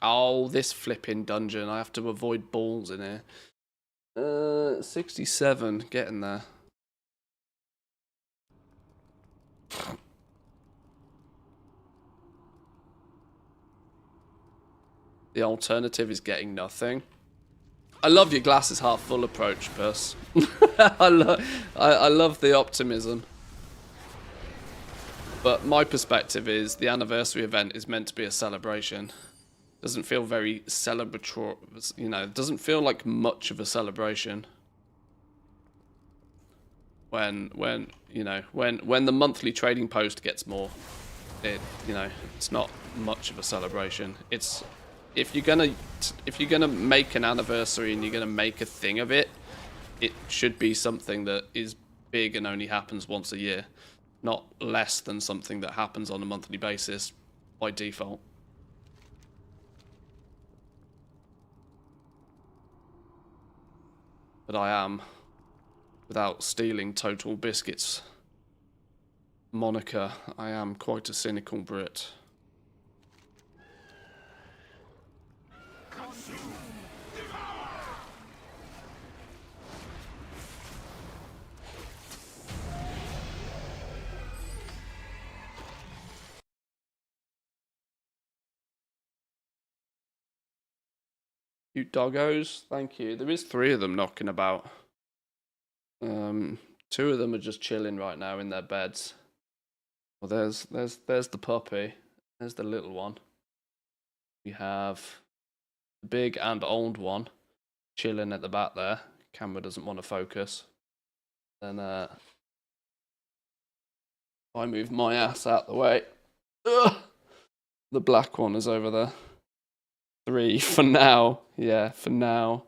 Oh, this flipping dungeon. I have to avoid balls in here. 67, getting there. The alternative is getting nothing. I love your glasses half full approach, Puss. I love the optimism. But my perspective is the anniversary event is meant to be a celebration. Doesn't feel very celebratory, you know, it doesn't feel like much of a celebration. When the monthly trading post gets more, it's not much of a celebration. It's if you're gonna make an anniversary and you're gonna make a thing of it, it should be something that is big and only happens once a year, not less than something that happens on a monthly basis by default. But I am, without stealing Total Biscuit's moniker, I am quite a cynical Brit. Cute doggos, thank you. There is 3 of them knocking about. 2 of them are just chilling right now in their beds. Well, there's the puppy. There's the little one. We have the big and old one chilling at the back there. Camera doesn't want to focus. Then I move my ass out the way. Ugh! The black one is over there. 3 for now. Yeah, for now.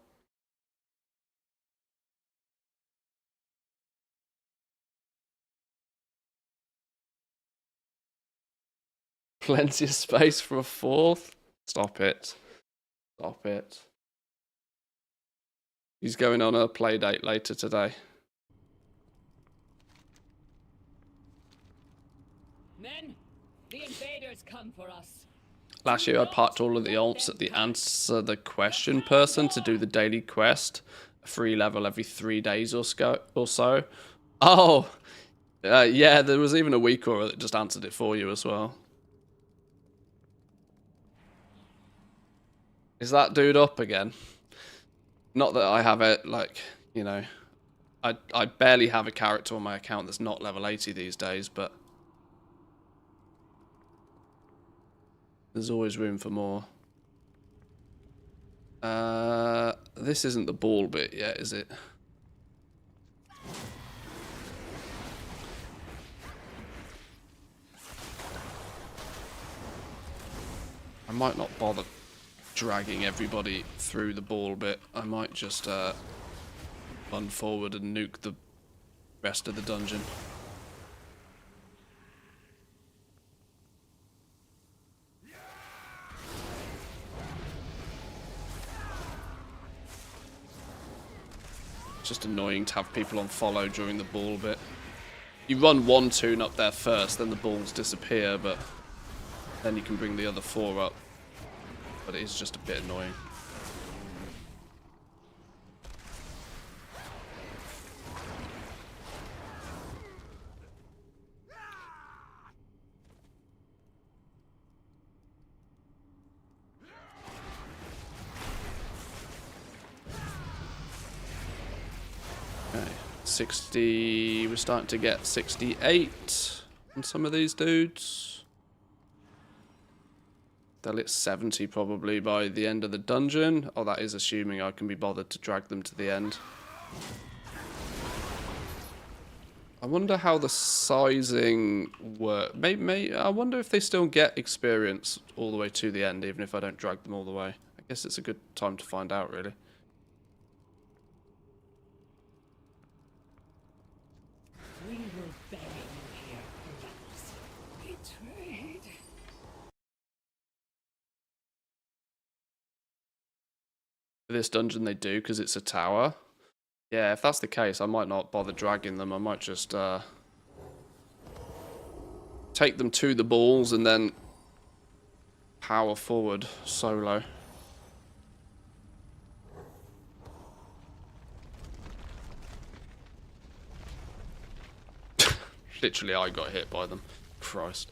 Plenty of space for a 4th. Stop it. Stop it. He's going on a play date later today. Men, the invaders come for us. Last year I parked all of the alts at the answer the question person to do the daily quest. A free level every 3 days or so. Oh, yeah, there was even a week or that just answered it for you as well. Is that dude up again? Not that I have it, like, you know, I barely have a character on my account that's not level 80 these days, but there's always room for more. This isn't the ball bit yet, is it? I might not bother dragging everybody through the ball bit. I might just run forward and nuke the rest of the dungeon. It's just annoying to have people on follow during the ball bit. You run 1 toon up there first, then the balls disappear, but then you can bring the other 4 up. But it is just a bit annoying. Okay, 60, we're starting to get 68 on some of these dudes. They'll hit 70 probably by the end of the dungeon. Oh, that is assuming I can be bothered to drag them to the end. I wonder how the sizing works. I wonder if they still get experience all the way to the end, even if I don't drag them all the way. I guess it's a good time to find out, really. We will bury you here, perhaps. Betrayed. For this dungeon they do, because it's a tower. Yeah, if that's the case, I might not bother dragging them. I might just take them to the balls and then power forward solo. Literally, I got hit by them. Christ.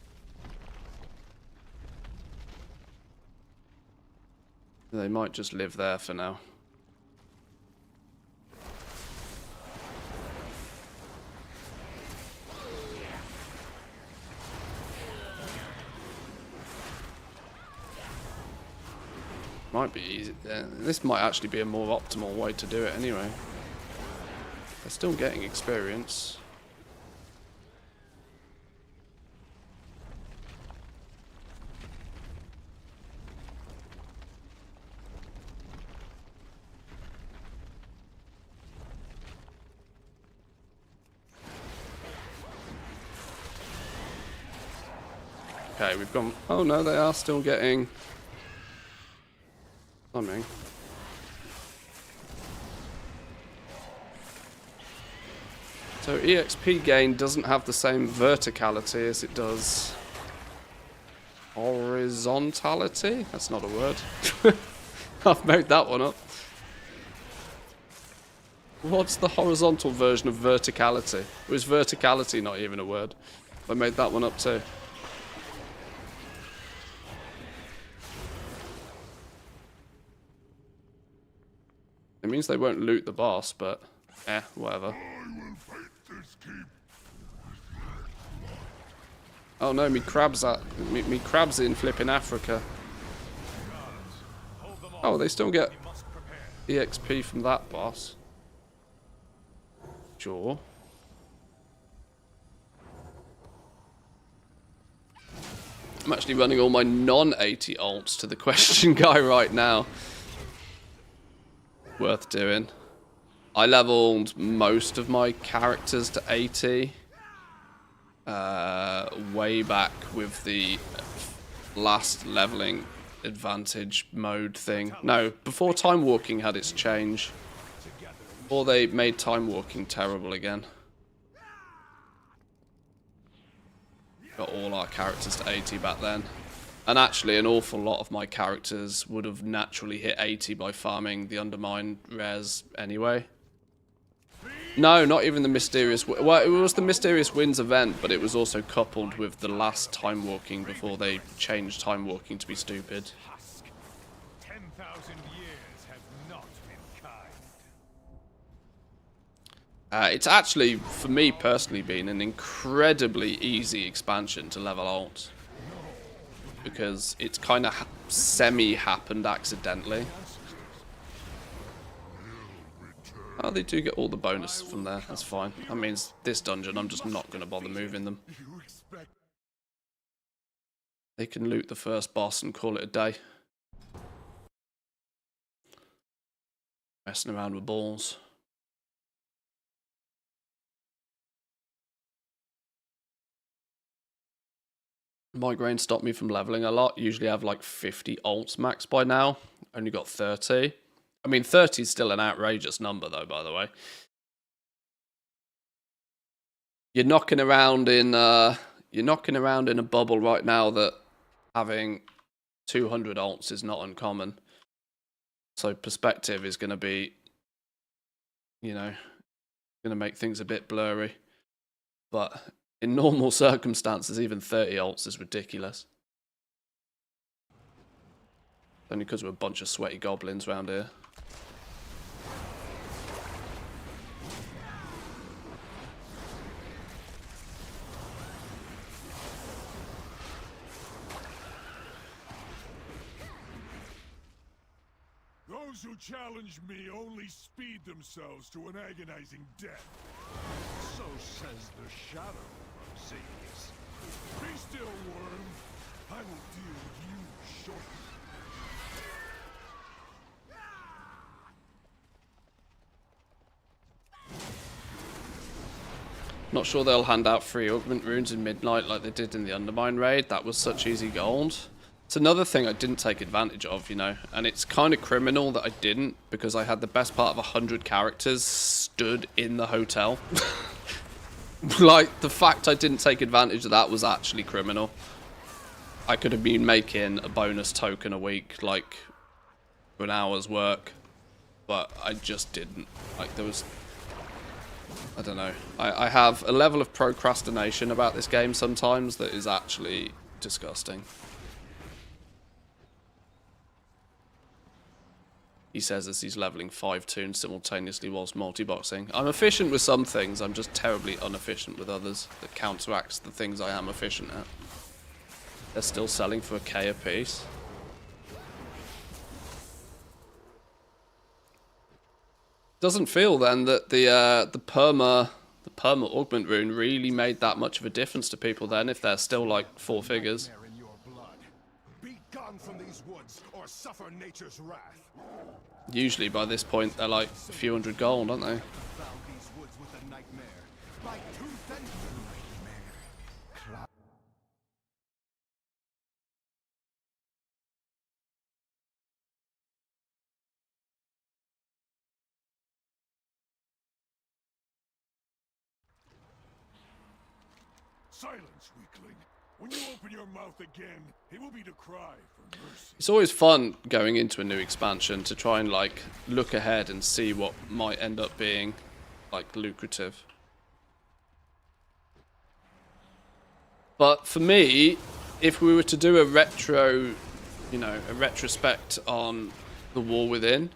They might just live there for now. Might be easy. This might actually be a more optimal way to do it anyway. They're still getting experience. Okay, we've gone... Oh no, they are still getting... something. So EXP gain doesn't have the same verticality as it does horizontality? That's not a word. I've made that one up. What's the horizontal version of verticality? Or is verticality not even a word? I made that one up too. It means they won't loot the boss, but whatever. Oh no, me crab's in flipping Africa. Oh, they still get EXP from that boss. Sure. I'm actually running all my non-80 ults to the question guy right now. Worth doing. I leveled most of my characters to 80 way back with the last leveling advantage mode thing. No, before time walking had its change. Before they made time walking terrible again. Got all our characters to 80 back then. And actually, an awful lot of my characters would have naturally hit 80 by farming the Undermine rares anyway. No, not even the Mysterious... Well, it was the Mysterious Winds event, but it was also coupled with the last Time Walking before they changed Time Walking to be stupid. 10,000 years have not been kind. It's actually, for me personally, been an incredibly easy expansion to level alt. Because it's kind of semi-happened accidentally. Oh, they do get all the bonus from there. That's fine. That means this dungeon, I'm just not going to bother moving them. They can loot the first boss and call it a day. Messing around with balls. Migraine stopped me from leveling a lot. Usually I have like 50 ults max by now. Only got 30. I mean, 30 is still an outrageous number though, by the way. You're knocking around in a bubble right now that having 200 ults is not uncommon. So perspective is going to be, you know, going to make things a bit blurry. But in normal circumstances, even 30 ults is ridiculous. Only because we're a bunch of sweaty goblins around here. Those who challenge me only speed themselves to an agonizing death. So says the shadow of Zayas. Be still, worm. I will deal with you shortly. Not sure they'll hand out free augment runes in Midnight like they did in the Undermine raid. That was such easy gold. It's another thing I didn't take advantage of, you know, and it's kind of criminal that I didn't, because I had the best part of 100 characters stood in the hotel. Like, the fact I didn't take advantage of that was actually criminal. I could have been making a bonus token a week, like, for an hour's work, but I just didn't. Like, there was... I don't know. I have a level of procrastination about this game sometimes that is actually disgusting. He says as he's leveling 5 toons simultaneously whilst multi-boxing. I'm efficient with some things, I'm just terribly inefficient with others that counteracts the things I am efficient at. They're still selling for $1K a piece. Doesn't feel then that the perma augment rune really made that much of a difference to people then, if they're still like 4 figures. Be gone from these woods or suffer nature's wrath. Usually by this point they're like a few hundred gold, aren't they? Found these woods with a nightmare. Like tooth and nightmare. Silence, weakling. When you open your mouth again, it will be to cry for mercy. It's always fun going into a new expansion to try and like look ahead and see what might end up being like lucrative. But for me, if we were to do a retro, you know, a retrospect on the War Within,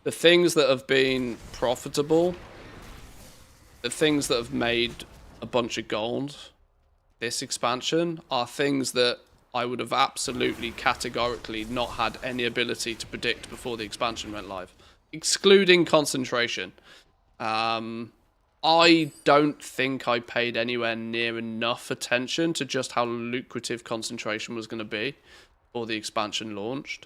the things that have been profitable, the things that have made a bunch of gold this expansion are things that I would have absolutely categorically not had any ability to predict before the expansion went live, excluding concentration. I don't think I paid anywhere near enough attention to just how lucrative concentration was going to be before the expansion launched.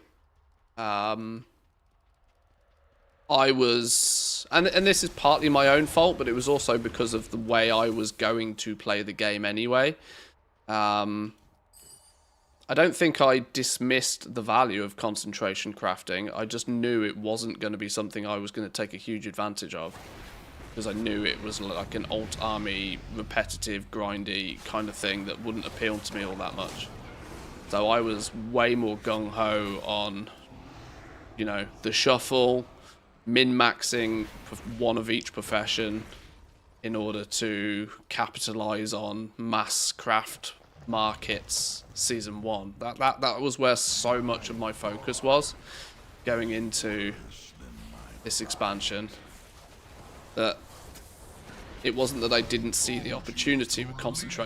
I was, and this is partly my own fault, but it was also because of the way I was going to play the game anyway. I don't think I dismissed the value of concentration crafting. I just knew it wasn't going to be something I was going to take a huge advantage of, because I knew it was like an alt army, repetitive, grindy kind of thing that wouldn't appeal to me all that much. So I was way more gung-ho on, you know, the shuffle, min-maxing one of each profession in order to capitalize on mass craft markets season 1. That was where so much of my focus was going into this expansion. That it wasn't that I didn't see the opportunity with concentration.